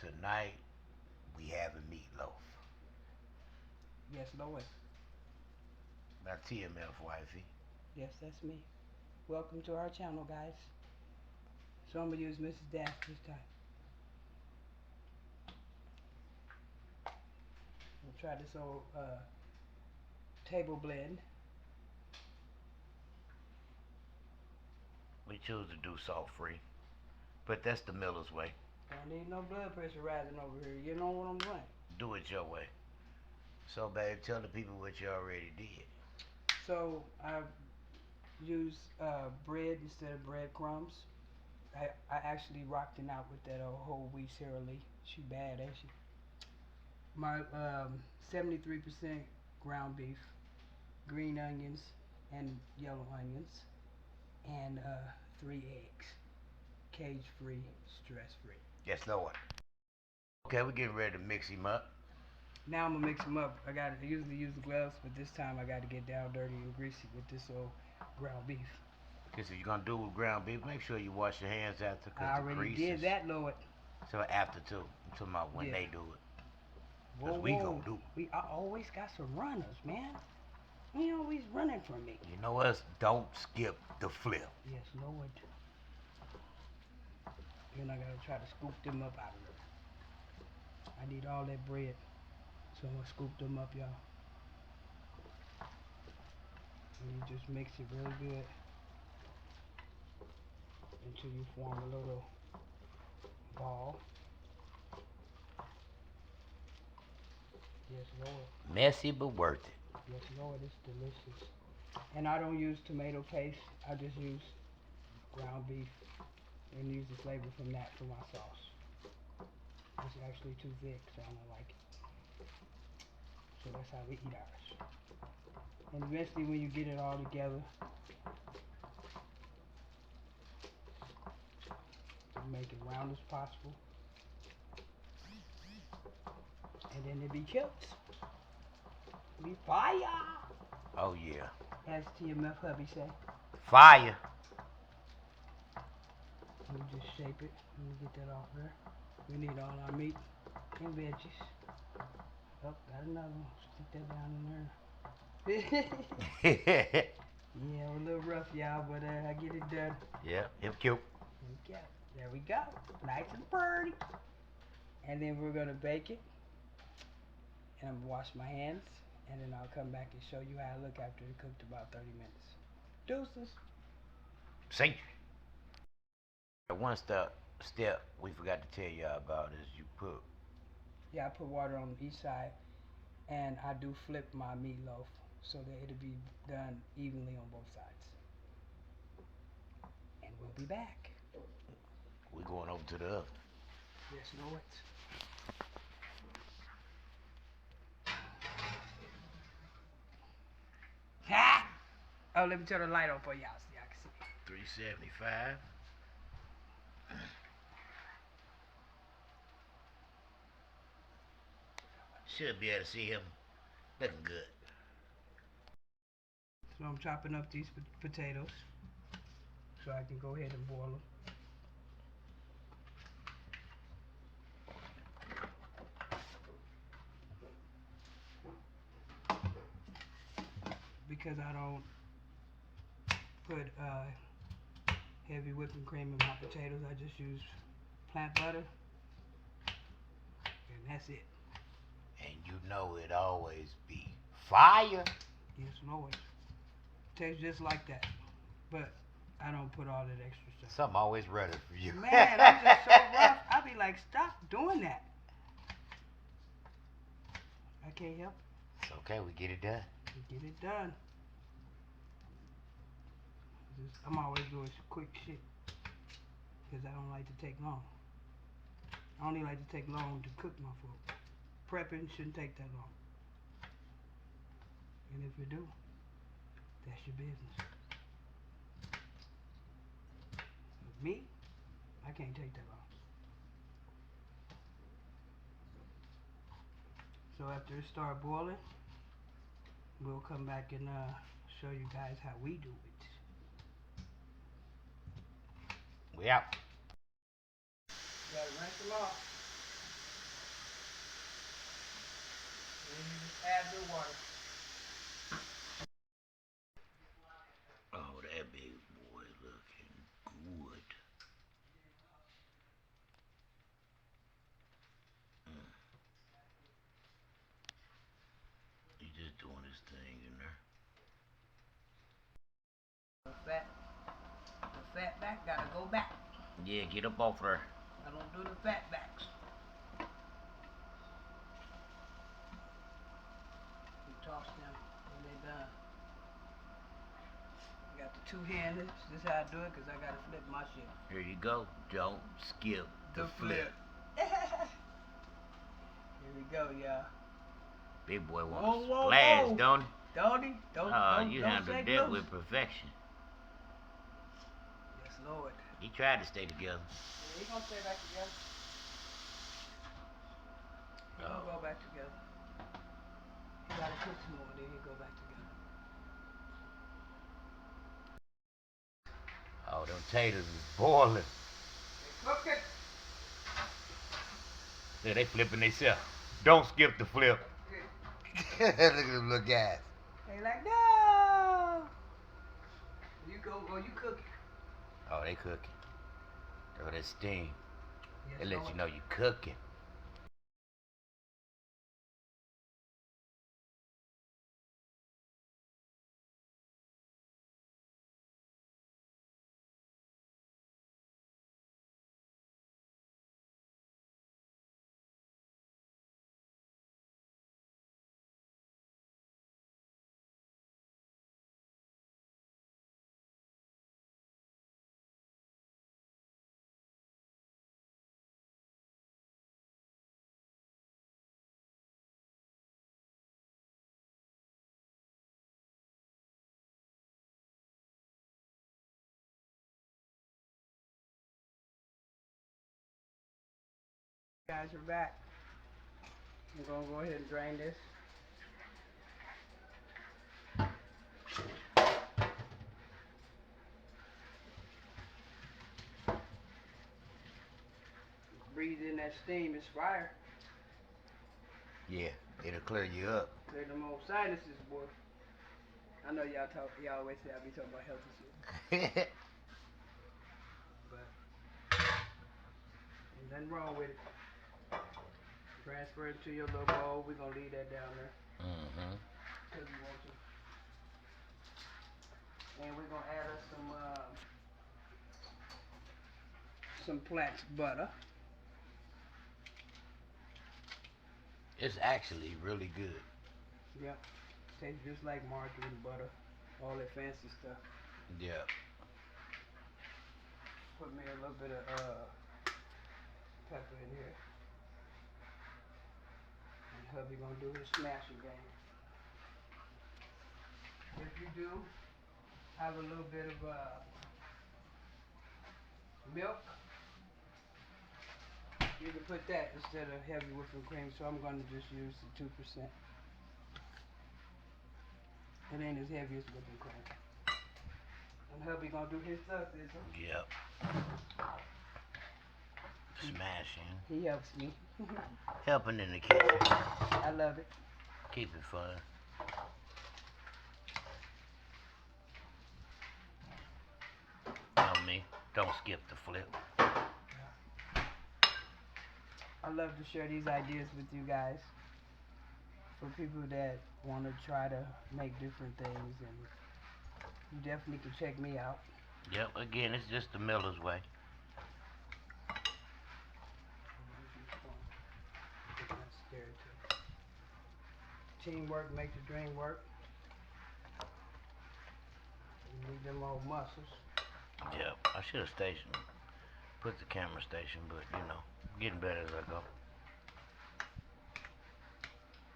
Tonight we having meatloaf. Yes, Lord. By TMF wifey. Yes, that's me. Welcome to our channel, guys. So I'm gonna use Mrs. Dash this time. We'll try this old table blend. We choose to do salt free. But that's the Miller's way. Don't need no blood pressure rising over here. You know what I'm doing. Do it your way. So babe, tell the people what you already did. So I use bread instead of breadcrumbs. I actually rocked it out with that whole wheat Sara Lee. She bad, ain't she? My 73% ground beef, green onions and yellow onions, and 3 eggs, cage free, stress free. Yes, Lord. Okay, we're getting ready to mix him up. Now I'm gonna mix them up. I usually use the gloves, but this time I got to get down dirty and greasy with this old ground beef. Because if you're going to do it with ground beef, make sure you wash your hands after. I already did that, Lord. So after too. I'm talking about when they do it. Because we going to do it. I always got some runners, man. You always running from me. You know us, don't skip the flip. Yes, Lord. Then I got to try to scoop them up out of there. I need all that bread. So I'm going to scoop them up, y'all. And you just mix it really good until you form a little ball. Yes, Lord. Messy but worth it. Yes, Lord, it's delicious. And I don't use tomato paste. I just use ground beef and use the flavor from that for my sauce. It's actually too thick, so I don't like it. So that's how we eat ours. And eventually when you get it all together, make it round as possible. And then it be killed. We fire! Oh yeah. As TMF hubby say. Fire. Let me just shape it. Let me get that off there. We need all our meat and veggies. Oh, got another one. Stick that down in there. Yeah, we're a little rough, y'all, but I get it done. Yeah, hip cute. There we go. Nice and pretty. And then we're going to bake it. And I'm going to wash my hands. And then I'll come back and show you how I look after it cooked about 30 minutes. Deuces. See? One step we forgot to tell y'all about is you put. Yeah, I put water on each side. And I do flip my meatloaf so that it'll be done evenly on both sides. And we'll be back. We're going over to the oven. Yes, Lord. Ha! Oh, let me turn the light on for y'all so y'all can see. 375. Should be able to see him looking good. So I'm chopping up these potatoes so I can go ahead and boil them. Because I don't put heavy whipping cream in my potatoes, I just use plant butter, and that's it. And you know it always be fire. Yes, Lord. Tastes just like that, but I don't put all that extra stuff. Something always ready for you. Man, I'm just so rough. I be like, stop doing that. I can't help it. It's okay, we get it done. We get it done. I'm always doing quick shit because I don't like to take long. I only like to take long to cook my food. Prepping shouldn't take that long. And if you do, that's your business. With me, I can't take that long. So after it starts boiling, we'll come back and show you guys how we do it. We out. You gotta rinse them off. this thing in there. The fat back gotta go back. Yeah, get up off there. I don't do the fat backs. You toss them when they're done. I got the two-handed. This is how I do it because I gotta flip my shit. Here you go. Don't skip the flip. Here we go, y'all. Big boy Whoa, wants whoa, to splash, whoa. don't he? Don't he? Don't You don't handled say that loose. with perfection. Yes, Lord. He tried to stay together. Yeah, he gonna stay back together. He gonna go back together. He gotta cook some more, then he'll go back together. Oh, them taters is boiling. They cooking. Yeah, they flipping themselves. Don't skip the flip. Look at them little guys. They like, no. You go, you cooking. Oh, they cooking. Oh, that steam. Yes, It lets Lord. you know you cooking. Guys, we're back. I'm gonna go ahead and drain this. Breathe in that steam, it's fire. Yeah, it'll clear you up. Clear them old sinuses, boy. I know y'all always say I be talking about healthy shit. But ain't nothing wrong with it. Transfer it to your little bowl. We're gonna leave that down there. Mm-hmm. Cause we want to. And we're gonna add us some Platt's butter. It's actually really good. Yep. Tastes just like margarine butter. All that fancy stuff. Yeah. Put me a little bit of pepper in here. And hubby gonna do his smashing game. If you do have a little bit of milk, you can put that instead of heavy whipping cream. So I'm gonna just use the 2%. It ain't as heavy as whipping cream. And hubby gonna do his stuff, isn't he? Yep. Smashing. He helps me. Helping in the kitchen. I love it. Keep it fun. Know me. Don't skip the flip. I love to share these ideas with you guys. For people that want to try to make different things, and you definitely can check me out. Yep, again, it's just the Miller's way. Teamwork makes the dream work. You need them old muscles. Yep, I should have put the camera station, but you know, getting better as I go.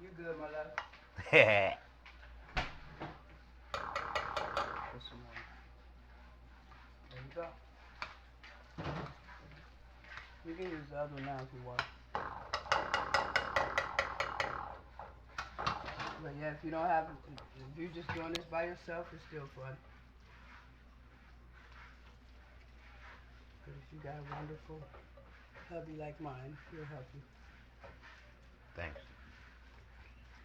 You good, my love? Yeah. Put some more. There you go. You can use the other one now if you want. But yeah, if you don't have, if you're just doing this by yourself, it's still fun. But if you got a wonderful hubby like mine, he'll help you. Thanks.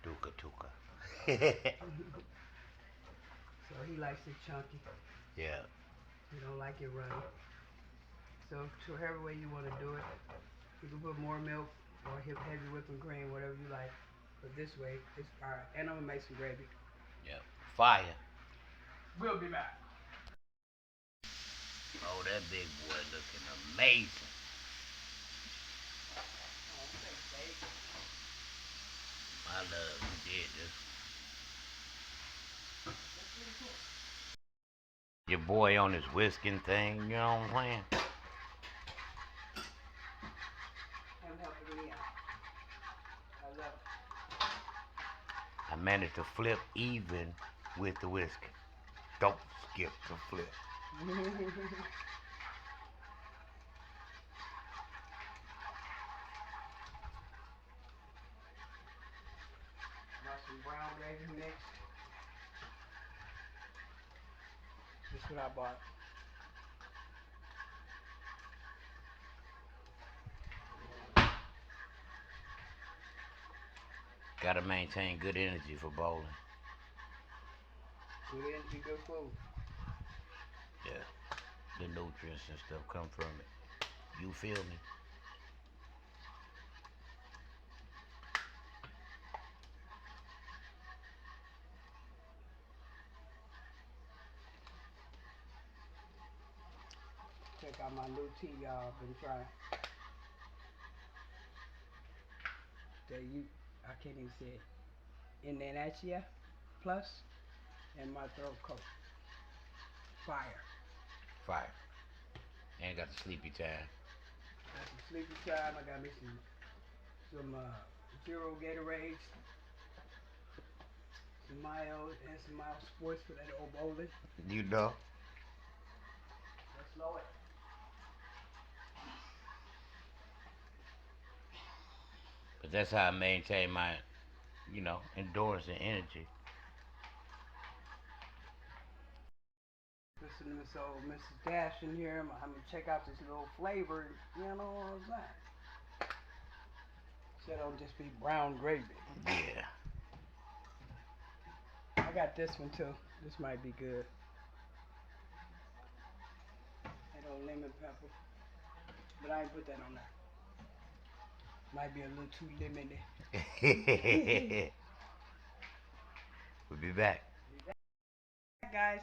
Tuka tuka. So he likes it chunky. Yeah. He don't like it runny. So however way you want to do it, you can put more milk or heavy whipping cream, whatever you like. But this way, it's alright. And I'm gonna make some gravy. Yep. Fire. We'll be back. Oh, that big boy looking amazing. I love you did this. Your boy on his whisking thing, you know what I'm saying? I'm helping me out. I love I managed to flip even with the whisk. Don't skip the flip. it. Got some brown gravy mix. This is what I bought. Gotta maintain good energy for bowling. Good energy, good food. Yeah. The nutrients and stuff come from it. You feel me? Check out my new tea, y'all. Been trying. I can't even say it. Indonesia Plus and my throat coat. Fire. Fire. Ain't got the sleepy time. Got some sleepy time. I got me some zero Gatorades, some mild and some mild sports for that old bowling. You know? Let's slow it. But that's how I maintain my, endurance and energy. Listen to Miss old Mrs. Dash in here. I'm gonna check out this little flavor. You know what I'm saying? So it don't just be brown gravy. Yeah. I got this one too. This might be good. That old lemon pepper. But I ain't put that on there. Might be a little too lemony. We'll be back. Guys,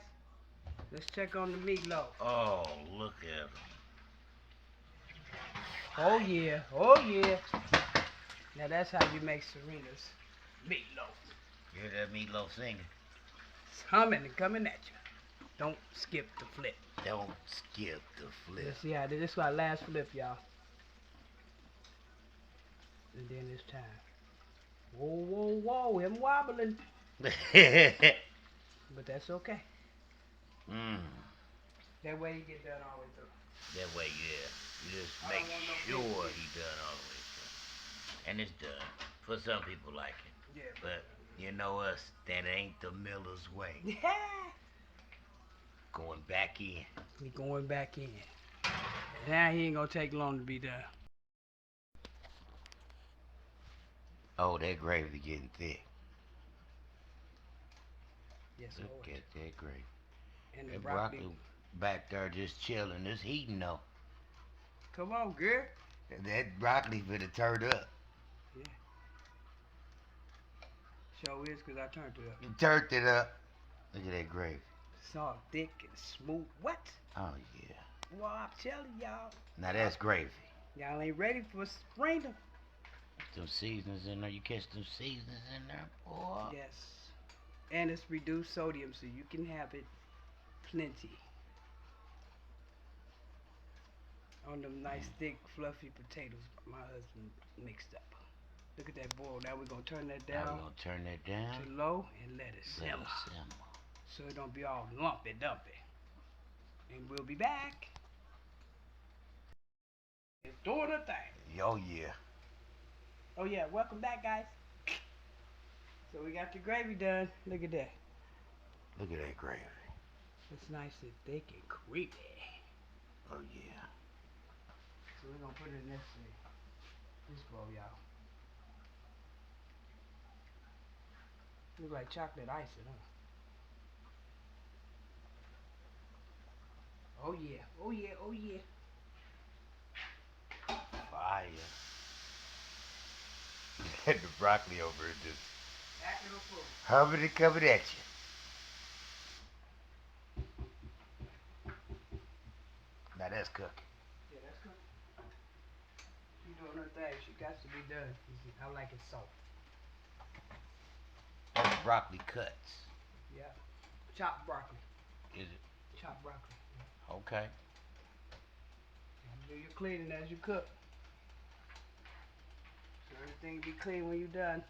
let's check on the meatloaf. Oh, look at him. Oh yeah, oh yeah. Now that's how you make Serena's meatloaf. You hear that meatloaf singing? It's humming and coming at you. Don't skip the flip. Don't skip the flip. Let's see how this is our last flip, y'all. And then it's time. Whoa, whoa, whoa, him wobbling. But that's okay. That way you get done all the way through. That way, yeah. You just make sure he done all the way through. And it's done. For some people like it. Yeah. But you know us, that ain't the Miller's way. Yeah. Going back in. We going back in. Now he ain't gonna take long to be done. Oh, that gravy getting thick. Yes, Look Lord. at that gravy. And the That broccoli. broccoli back there just chilling. It's heating though. Come on, girl. That broccoli finna turn up. Yeah. Sure is, because I turned it up. You turned it up. Look at that gravy. It's all thick and smooth. What? Oh yeah. Well, I'm telling y'all. Now that's gravy. Y'all ain't ready for spring. Some seasonings in there. You catch some seasonings in there, boy. Yes. And it's reduced sodium, so you can have it plenty. On them nice, thick, fluffy potatoes my husband mixed up. Look at that boil. Now we're going to turn that Now down we're gonna turn that down. to low and let it Let simmer. it simmer. So it don't be all lumpy dumpy. And we'll be back. It's doing a thing. Oh yeah. Oh yeah, welcome back, guys. So we got the gravy done. Look at that. Look at that gravy. It's nice and thick and creamy. Oh yeah. So we're gonna put it in this bowl, y'all. Look like chocolate icing, huh? Oh yeah, oh yeah, oh yeah. Fire. The broccoli over it just it or full? However they coming at you. Now that's cooking. Yeah, that's good. She doing her thing. She got to be done. I like it soft. That's broccoli cuts. Yeah. Chopped broccoli. Is it? Chopped broccoli. Yeah. Okay. And do your cleaning as you cook. So everything be clean when you done.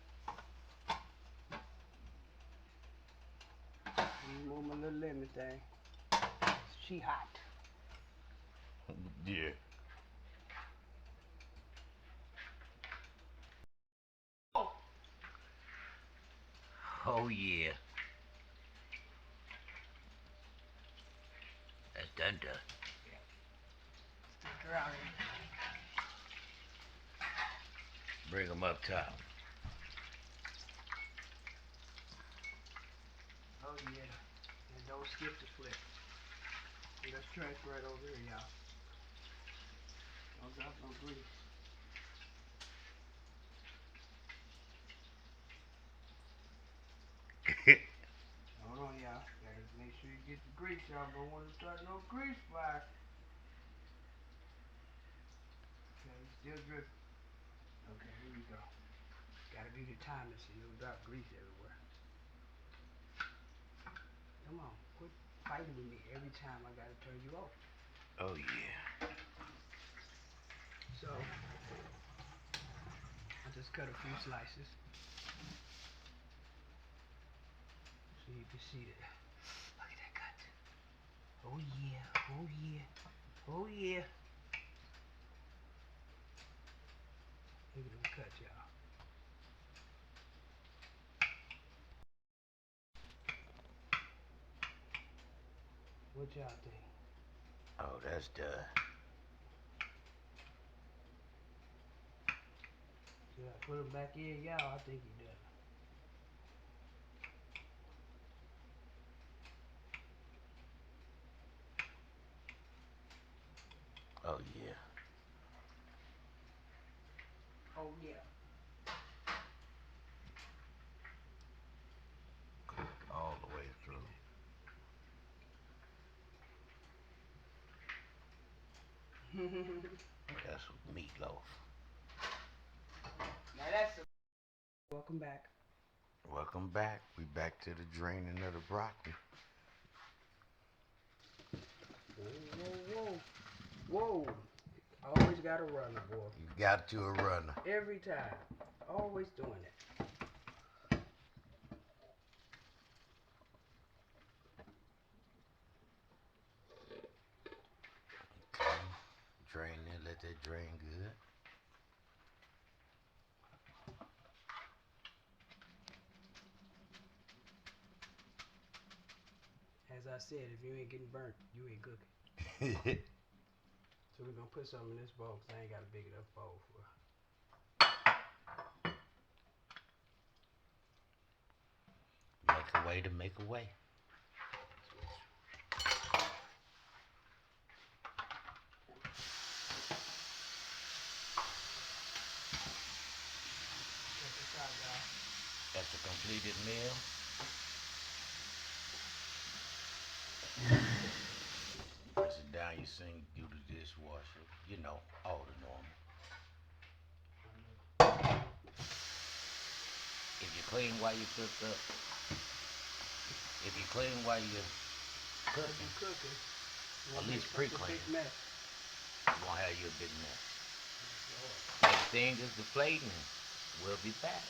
Move my little lemon thing. She hot. Yeah. Oh yeah. That's done. Stick her out here. Bring them up top. Oh yeah. And don't skip the flip. Let's transfer it over here, y'all. Don't drop no grease. Hold on, y'all. Gotta make sure you get the grease. Y'all don't want to start no grease fire. Okay, it's still dripping. Okay, here we go. Gotta do the timing so you don't drop grease everywhere. Come on, quit fighting with me every time I gotta turn you off. Oh yeah. So, I just cut a few slices so you can see that. Look at that cut. Oh yeah, oh yeah, oh yeah. Look at them cuts, y'all. What y'all think? Oh, that's done. Should I put them back in, y'all? I think he done. Oh yeah. Oh yeah. All the way through. That's meatloaf. Now that's a... Welcome back. Welcome back. We back to the draining of the broccoli. Whoa, whoa, whoa. Always got a runner, boy. You got to a runner. Every time. Always doing it. Okay. Drain it. Let that drain good. As I said, if you ain't getting burnt, you ain't cooking. So we're gonna put some in this bowl because I ain't got a big enough bowl for it. Make a way to make a way. Check this out, y'all. That's a completed meal. Press it down your sink, do the dishwasher. You know, all the normal. If you clean while you cook up, if you clean while you're cooking, at least pre-clean, Big mess. you won't have you a big mess. Next thing is the plating. We'll be back.